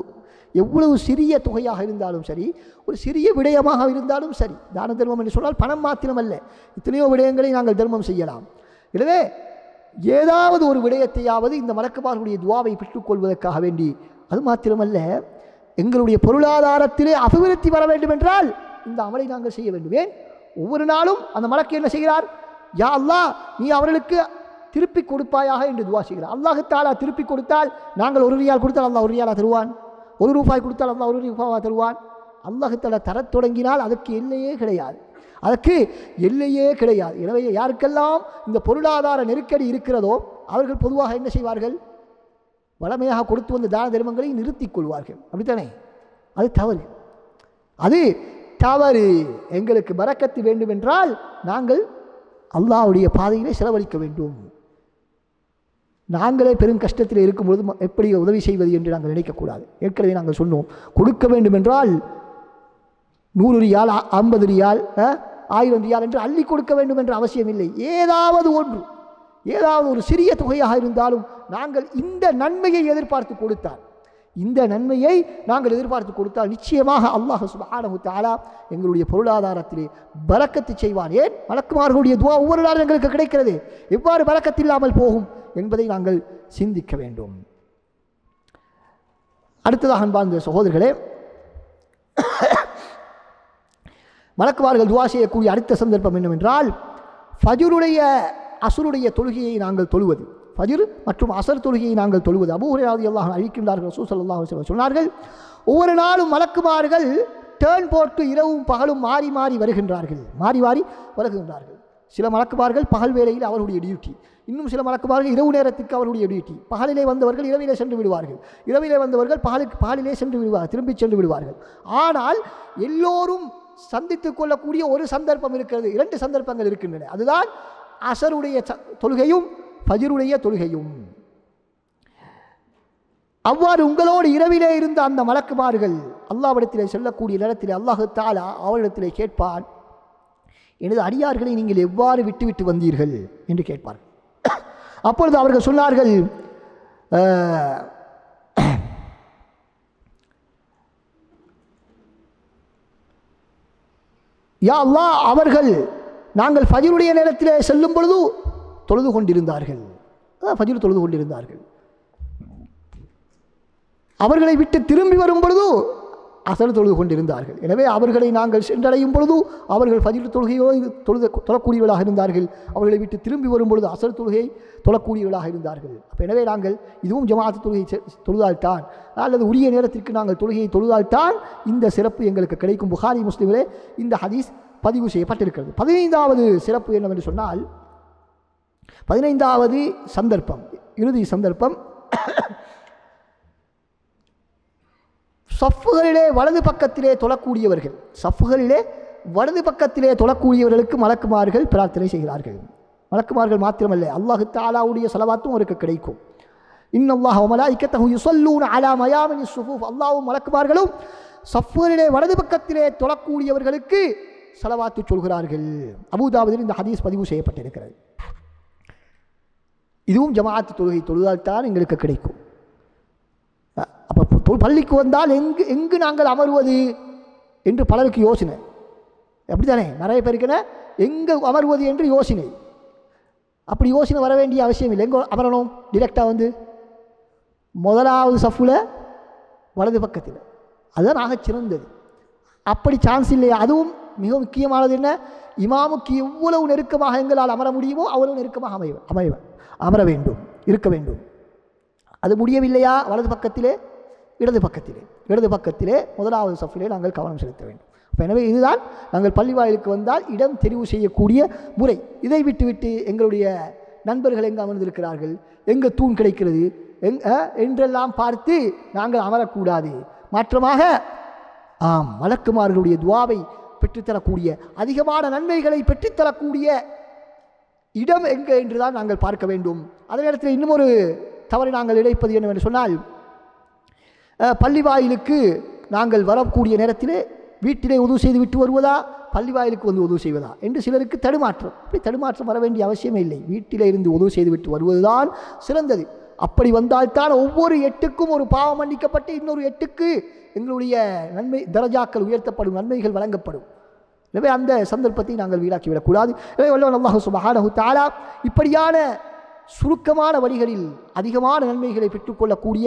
Speaker 1: எவ்வளவு சிறிய தொகையாக இருந்தாலும் சரி, ஒரு சிறிய விடயமாக இருந்தாலும் சரி, தான தர்மம் என்று சொன்னால் பணம் மாத்திரமல்ல, எத்தனையோ விடயங்களை நாங்கள் தர்மம் செய்யலாம். எனவே ஏதாவது ஒரு விடயத்தையாவது இந்த மலக்குமார்களுடைய துவாவை பெற்றுக்கொள்வதற்காக வேண்டி, அது மாத்திரமல்ல, எங்களுடைய பொருளாதாரத்திலே அபிவிருத்தி வர வேண்டும் என்றால் இந்த அமலை நாங்கள் செய்ய வேண்டும். ஏன்? ஒவ்வொரு நாளும் அந்த மலக்கு என்ன செய்கிறார்? யா அல்லாஹ், நீ அவர்களுக்கு திருப்பி கொடுப்பாயாக என்று துவா செய்கிறார். அல்லாஹ் தஆலா திருப்பி கொடுத்தால், நாங்கள் ஒரு ரியால் கொடுத்தால் அல்லாஹ் ஒரு ரியாலா தருவான், ஒரு ரூபாய் கொடுத்தால் அல்லாஹ் ஒரு ரூபாவா தருவான். அல்லாஹ் தஆலா தரத் தொடங்கினால் அதற்கு எல்லையே கிடையாது, அதற்கு எல்லையே கிடையாது. எனவே யாருக்கெல்லாம் இந்த பொருளாதார நெருக்கடி இருக்கிறதோ அவர்கள் பொதுவாக என்ன செய்வார்கள்? வளமையாக கொடுத்து வந்த தான தர்மங்களை நிறுத்திக் கொள்வார்கள். அப்படித்தானே? அது தவறு, அது தவறு. எங்களுக்கு பரக்கத்து வேண்டும் என்றால் நாங்கள் அல்லாஹ்வுடைய பாதையிலே செலவழிக்க வேண்டும். நாங்களே பெரும் கஷ்டத்தில் இருக்கும்பொழுது எப்படி உதவி செய்வது என்று நாங்கள் நினைக்கக்கூடாது. ஏற்கனவே நாங்கள் சொன்னோம், கொடுக்க வேண்டும் என்றால் 100 ரியால், 50 ரியால், 1000 ரியால் என்று அள்ளி கொடுக்க வேண்டும் என்ற அவசியம் இல்லை. ஏதாவது ஒன்று, ஏதாவது ஒரு சிறிய தொகையாக இருந்தாலும் நாங்கள் இந்த நன்மையை எதிர்பார்த்து கொடுத்தால், இந்த நன்மையை நாங்கள் எதிர்பார்த்து கொடுத்தால் நிச்சயமாக அல்லாஹ் சுப்ஹானஹு தஆலா எங்களுடைய பொருளாதாரத்திலே பரக்கத்து செய்வான். ஏன்? மலக்குமார்களுடைய துஆ ஒவ்வொரு நாளும் எங்களுக்கு கிடைக்கிறது. எவ்வாறு பரக்கத்து இல்லாமல் போகும் என்பதை நாங்கள் சிந்திக்க வேண்டும். அடுத்ததாக அன்பார்ந்த சகோதரர்களே, மலக்குமார்கள் துஆ செய்யக்கூடிய அடுத்த சந்தர்ப்பம் என்னவென்றால், ஃபஜ்ருடைய அஸ்ருடைய தொழுகையை நாங்கள் தொழுவது. ஃபஜ்ர் மற்றும் அசர் தொழுகையை நாங்கள் தொழுவது. அபூ ஹுரைரா ரலியல்லாஹு அன்ஹு அறிவிக்கின்றார்கள், ரசூல் ஸல்லல்லாஹு அலைஹி வஸல்லம் சொன்னார்கள், ஒவ்வொரு நாளும் மலக்குமார்கள் டேர்ன் போட்டு இரவும் பகலும் மாறி மாறி வருகின்றார்கள், மாறி மாறி வருகின்றார்கள். சில மலக்குமார்கள் பகல் வேளையில் அவருடைய டியூட்டி, இன்னும் சில மலக்குமார்கள் இரவு நேரத்துக்கு அவருடைய டியூட்டி. பகலிலே வந்தவர்கள் இரவிலே சென்று விடுவார்கள், இரவிலே வந்தவர்கள் பகலிலே சென்று விடுவார்கள், திரும்பி சென்று விடுவார்கள். ஆனால் எல்லோரும் சந்தித்துக் கொள்ளக்கூடிய ஒரு சந்தர்ப்பம் இருக்கிறது, 2 சந்தர்ப்பங்கள் இருக்கின்றன. அதுதான் அசருடைய தொழுகையும் ஃபஜ்ருடைய தொழுகையும். அவ்வாறு உங்களோடு இரவிலே இருந்த அந்த மலக்குமார்கள் அல்லாஹ்விடத்திலே செல்லக்கூடிய நேரத்திலே அல்லாஹ் தஆலா அவரிடத்திலே கேட்பான், எனது அடியார்களை நீங்கள் எவ்வாறு விட்டுவிட்டு வந்தீர்கள் என்று கேட்பார்கள். அப்பொழுது அவர்கள் சொன்னார்கள், யா அல்லாஹ், அவர்கள் நாங்கள் ஃபஜ்ருடைய நேரத்திலே செல்லும் பொழுது தொழுது கொண்டிருந்தார்கள், ஃபஜ்ர் தொழுது கொண்டிருந்தார்கள். அவர்களை விட்டு திரும்பி வரும் பொழுது அசர் தொழுது கொண்டிருந்தார்கள். எனவே அவர்களை நாங்கள் சென்றடையும் பொழுது அவர்கள் ஃபஜ்ர் தொழுகையோ தொழக்கூடியவர்களாக இருந்தார்கள், அவர்களை விட்டு திரும்பி வரும் பொழுது அசர் தொழுகையை தொழக்கூடியவர்களாக இருந்தார்கள். அப்போ எனவே நாங்கள் இதுவும் ஜமாஅத் தொழுகை தொழுதால்தான், அல்லது உரிய நேரத்திற்கு நாங்கள் தொழுகையை தொழுதால்தான் இந்த சிறப்பு எங்களுக்கு கிடைக்கும். புகாரி முஸ்லிமிலே இந்த ஹதீஸ் பதிவு செய்யப்பட்டிருக்கிறது. 15வது சிறப்பு என்னவென்று சொன்னால், 15வது சந்தர்ப்பம், இறுதி சந்தர்ப்பம், சஃப்புகளிலே வலது பக்கத்திலே தொழக்கூடியவர்கள், சஃப்புகளிலே வலது பக்கத்திலே தொழக்கூடியவர்களுக்கு மலக்குமார்கள் பிரார்த்தனை செய்கிறார்கள். மலக்குமார்கள் மாத்திரமல்ல, அல்லாஹ் தஆலாவுடைய ஸலவாத்தும் அவருக்கு கிடைக்கும். இன்னல்லாஹ வ மலாயிகத்தஹு யுஸல்லூன அலா மயாமினிஸ் ஸுஃபூஃப், அல்லாஹ்வும் மலக்குமார்களும் சஃப்புகளிலே வலது பக்கத்திலே தொழக்கூடியவர்களுக்கு ஸலவாத்து சொல்கிறார்கள். அபூதாவுதில் இந்த ஹதீஸ் பதிவு செய்யப்பட்டிருக்கிறது. இதுவும் ஜமாஅத் தொழுகை தொழுதால்தான் எங்களுக்கு கிடைக்கும். அப்போ பள்ளிக்கு வந்தால் எங்கு நாங்கள் அமர்வது என்று பலருக்கு யோசனை, அப்படித்தானே? நிறைய பேருக்குன எங்கே அமர்வது என்று யோசனை. அப்படி யோசனை வர வேண்டிய அவசியம் இல்லை. எங்கே அமரணும்? டிரெக்டாக வந்து முதலாவது சஃப்புல வலது பக்கத்தில், அதுதான் ஆக சிறந்தது. அப்படி சான்ஸ் இல்லையா? அதுவும் மிக முக்கியமானது என்ன? இமாமுக்கு எவ்வளவு நெருக்கமாக எங்களால் அமர முடியுமோ அவ்வளவு நெருக்கமாக அமர வேண்டும், இருக்க வேண்டும். அது முடியவில்லையா? வலது பக்கத்திலே, இடது பக்கத்திலே, இடது பக்கத்திலே முதலாவது சஃபிலே நாங்கள் கவனம் செலுத்த வேண்டும். அப்போ எனவே இதுதான் நாங்கள் பள்ளி வாயிலுக்கு வந்தால் இடம் தெரிவு செய்யக்கூடிய முறை. இதை விட்டுவிட்டு எங்களுடைய நண்பர்கள் எங்கே அமர்ந்திருக்கிறார்கள், எங்கே தூண் கிடைக்கிறது என்றெல்லாம் பார்த்து நாங்கள் அமரக்கூடாது. மாற்றமாக மலக்குமார்களுடைய துவாவை பெற்றுத்தரக்கூடிய, அதிகமான நன்மைகளை பெற்றுத்தரக்கூடிய இடம் எங்கே என்றுதான் நாங்கள் பார்க்க வேண்டும். அதே நேரத்தில் இன்னும் ஒரு தவறு நாங்கள் இழைப்பது என்னவென்று சொன்னால், பள்ளி வாயிலுக்கு நாங்கள் வரக்கூடிய நேரத்திலே வீட்டிலே உதவு செய்து விட்டு வருவதா, பள்ளி வாயிலுக்கு வந்து உதவு செய்வதா என்று சிலருக்கு தடுமாற்றம். அப்படி தடுமாற்றம் வர வேண்டிய அவசியமே இல்லை. வீட்டிலே இருந்து உதவு செய்து விட்டு வருவதுதான் சிறந்தது. அப்படி வந்தால்தான் ஒவ்வொரு எட்டுக்கும் ஒரு பாவம் மன்னிக்கப்பட்டு இன்னொரு எட்டுக்கு எங்களுடைய நன்மை தரஜாக்கள் உயர்த்தப்படும், நன்மைகள் வழங்கப்படும். எனவே அந்த சந்தர்ப்பத்தை நாங்கள் வீணாக்கிவிடக்கூடாது. எனவே வல்லவன் அல்லாஹ் சுப்ஹானஹு தஆலா இப்படியான சுருக்கமான வழிகளில் அதிகமான நன்மைகளை பெற்றுக்கொள்ளக்கூடிய,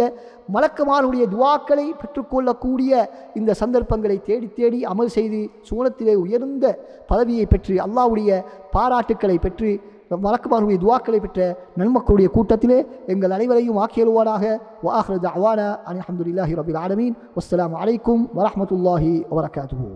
Speaker 1: மலக்குமாருடைய துஆக்களை பெற்றுக்கொள்ளக்கூடிய இந்த சந்தர்ப்பங்களை தேடி தேடி அமல் செய்து சுவனத்திலே உயர்ந்த பதவியை பெற்று அல்லாஹ்வுடைய பாராட்டுக்களை பெற்று மலக்குமாருடைய துஆக்களை பெற்ற நன்மக்களுடைய கூட்டத்திலே எங்கள் அனைவரையும் ஆக்கியருவானாக. வஆகிரு தஅவானா அல்ஹம்துலில்லாஹி ரப்பில் ஆலமீன். வஸ்ஸலாமு அலைக்கும் வரஹ்மத்துல்லாஹி வபரகாத்துஹு.